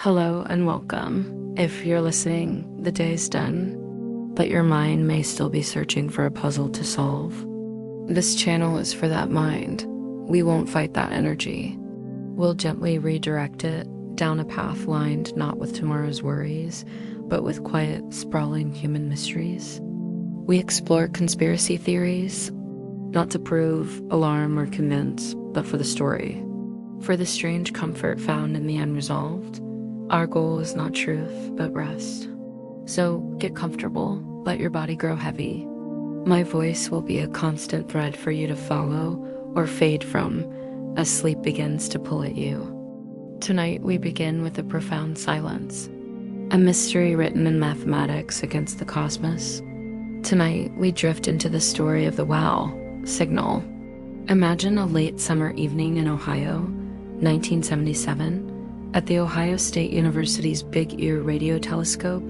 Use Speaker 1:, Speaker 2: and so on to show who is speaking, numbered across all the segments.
Speaker 1: Hello and welcome. If you're listening, the day's done, but your mind may still be searching for a puzzle to solve. This channel is for that mind. We won't fight that energy. We'll gently redirect it down a path lined not with tomorrow's worries, but with quiet, sprawling human mysteries. We explore conspiracy theories, not to prove, alarm, or convince, but for the story. For the strange comfort found in the unresolved. Our goal is not truth, but rest. So get comfortable, let your body grow heavy. My voice will be a constant thread for you to follow or fade from as sleep begins to pull at you. Tonight we begin with a profound silence, a mystery written in mathematics against the cosmos. Tonight we drift into the story of the WOW signal. Imagine a late summer evening in Ohio, 1977. At the Ohio State University's Big Ear radio telescope,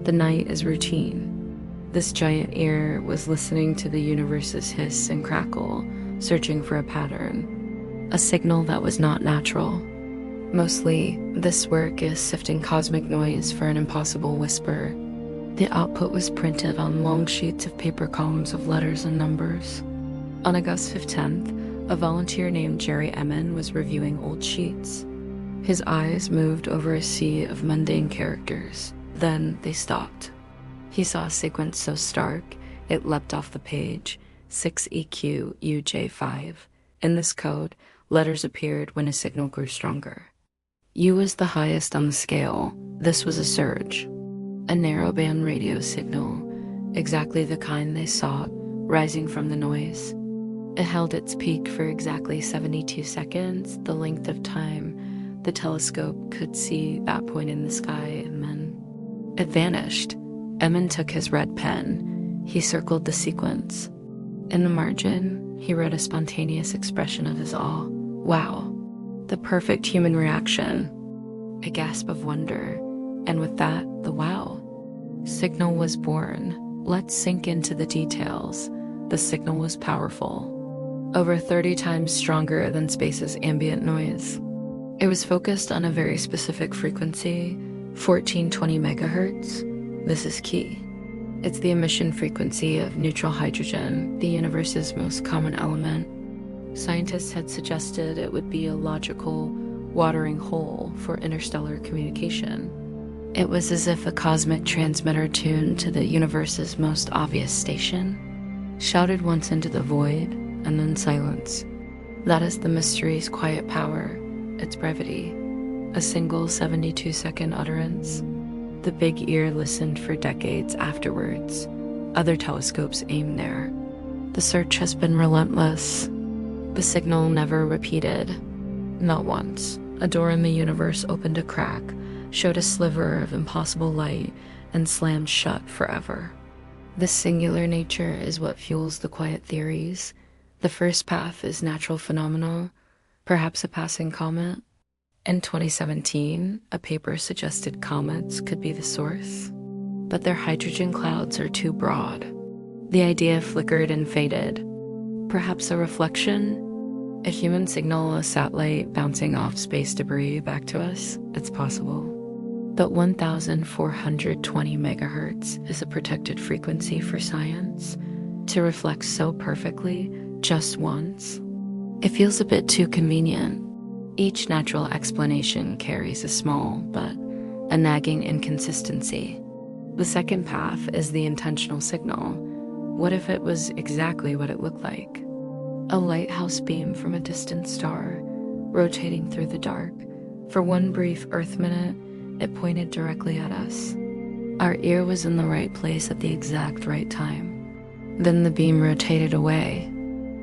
Speaker 1: the night is routine. This giant ear was listening to the universe's hiss and crackle, searching for a pattern, a signal that was not natural. Mostly, this work is sifting cosmic noise for an impossible whisper. The output was printed on long sheets of paper columns of letters and numbers. On August 15th, a volunteer named Jerry Emmon was reviewing old sheets. His eyes moved over a sea of mundane characters. Then they stopped. He saw a sequence so stark, it leapt off the page, 6EQUJ5. In this code, letters appeared when a signal grew stronger. U was the highest on the scale. This was a surge. A narrowband radio signal, exactly the kind they sought, rising from the noise. It held its peak for exactly 72 seconds, the length of time the telescope could see that point in the sky, and then it vanished. Emmon took his red pen. He circled the sequence. In the margin, he wrote a spontaneous expression of his awe. Wow, the perfect human reaction. A gasp of wonder, and with that, the wow. Signal was born. Let's sink into the details. The signal was powerful, over 30 times stronger than space's ambient noise. It was focused on a very specific frequency, 1420 megahertz. This is key. It's the emission frequency of neutral hydrogen, the universe's most common element. Scientists had suggested it would be a logical watering hole for interstellar communication. It was as if a cosmic transmitter tuned to the universe's most obvious station, shouted once into the void, and then silence. That is the mystery's quiet power. Its brevity, a single 72-second utterance. The big ear listened for decades afterwards. Other telescopes aimed there. The search has been relentless. The signal never repeated. Not once. A door in the universe opened a crack, showed a sliver of impossible light, and slammed shut forever. This singular nature is what fuels the quiet theories. The first path is natural phenomena, perhaps a passing comet. In 2017, a paper suggested comets could be the source, but their hydrogen clouds are too broad. The idea flickered and faded. Perhaps a reflection? A human signal, a satellite bouncing off space debris back to us? It's possible. But 1420 megahertz is a protected frequency for science. To reflect so perfectly, just once, it feels a bit too convenient. Each natural explanation carries a small, but a nagging inconsistency. The second path is the intentional signal. What if it was exactly what it looked like? A lighthouse beam from a distant star, rotating through the dark. For one brief Earth minute, it pointed directly at us. Our ear was in the right place at the exact right time. Then the beam rotated away.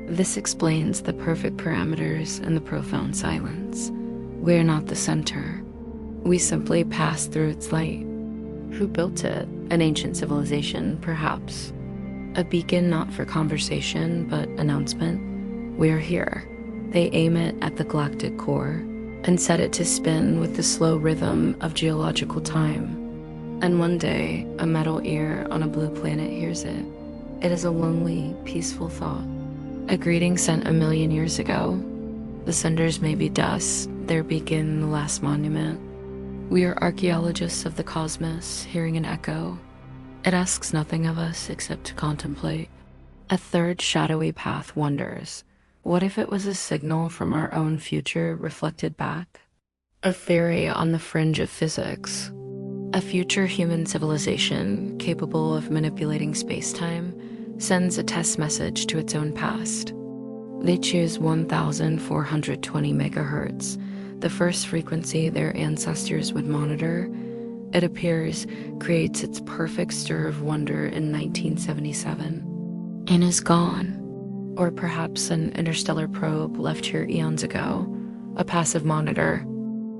Speaker 1: This explains the perfect parameters and the profound silence. We're not the center. We simply pass through its light. Who built it? An ancient civilization, perhaps. A beacon not for conversation, but announcement. We're here. They aim it at the galactic core and set it to spin with the slow rhythm of geological time. And one day, a metal ear on a blue planet hears it. It is a lonely, peaceful thought. A greeting sent 1,000,000 years ago. The senders may be dust, their beacon the last monument. We are archaeologists of the cosmos, hearing an echo. It asks nothing of us except to contemplate. A third shadowy path wonders. What if it was a signal from our own future reflected back? A theory on the fringe of physics. A future human civilization capable of manipulating space-time sends a test message to its own past. They choose 1420 megahertz, the first frequency their ancestors would monitor. It appears, creates its perfect stir of wonder in 1977, and is gone. Or perhaps an interstellar probe left here eons ago, a passive monitor.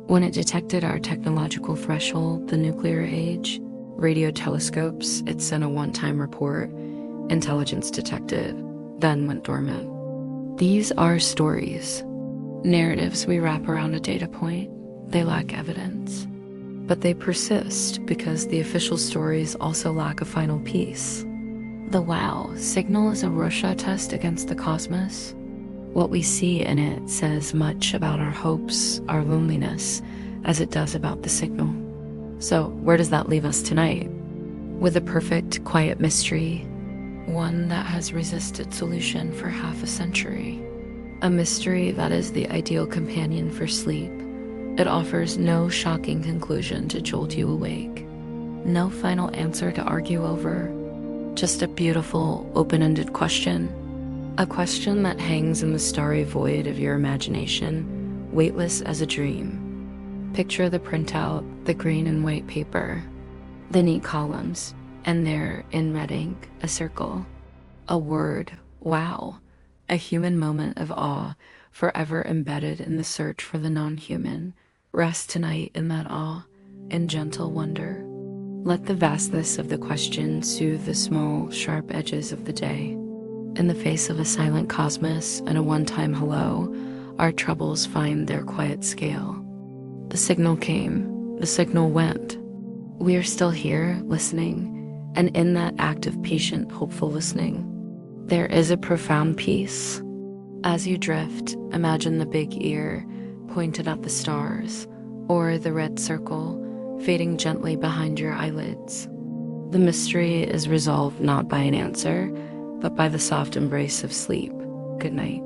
Speaker 1: When it detected our technological threshold, the nuclear age, radio telescopes, it sent a one-time report, intelligence detected, then went dormant. These are stories, narratives we wrap around a data point. They lack evidence, but they persist because the official stories also lack a final piece. The wow signal is a Rorschach test against the cosmos. What we see in it says much about our hopes, our loneliness, as it does about the signal. So where does that leave us tonight? With a perfect, quiet mystery, one that has resisted solution for half a century. A mystery that is the ideal companion for sleep. It offers no shocking conclusion to jolt you awake. No final answer to argue over. Just a beautiful, open-ended question. A question that hangs in the starry void of your imagination, weightless as a dream. Picture the printout, the green and white paper, the neat columns, and there, in red ink, a circle. A word, wow. A human moment of awe, forever embedded in the search for the non-human. Rest tonight in that awe, in gentle wonder. Let the vastness of the question soothe the small, sharp edges of the day. In the face of a silent cosmos and a one-time hello, our troubles find their quiet scale. The signal came, the signal went. We are still here, listening, and in that act of patient, hopeful listening, there is a profound peace. As you drift, imagine the big ear pointed at the stars, or the red circle fading gently behind your eyelids. The mystery is resolved not by an answer, but by the soft embrace of sleep. Good night.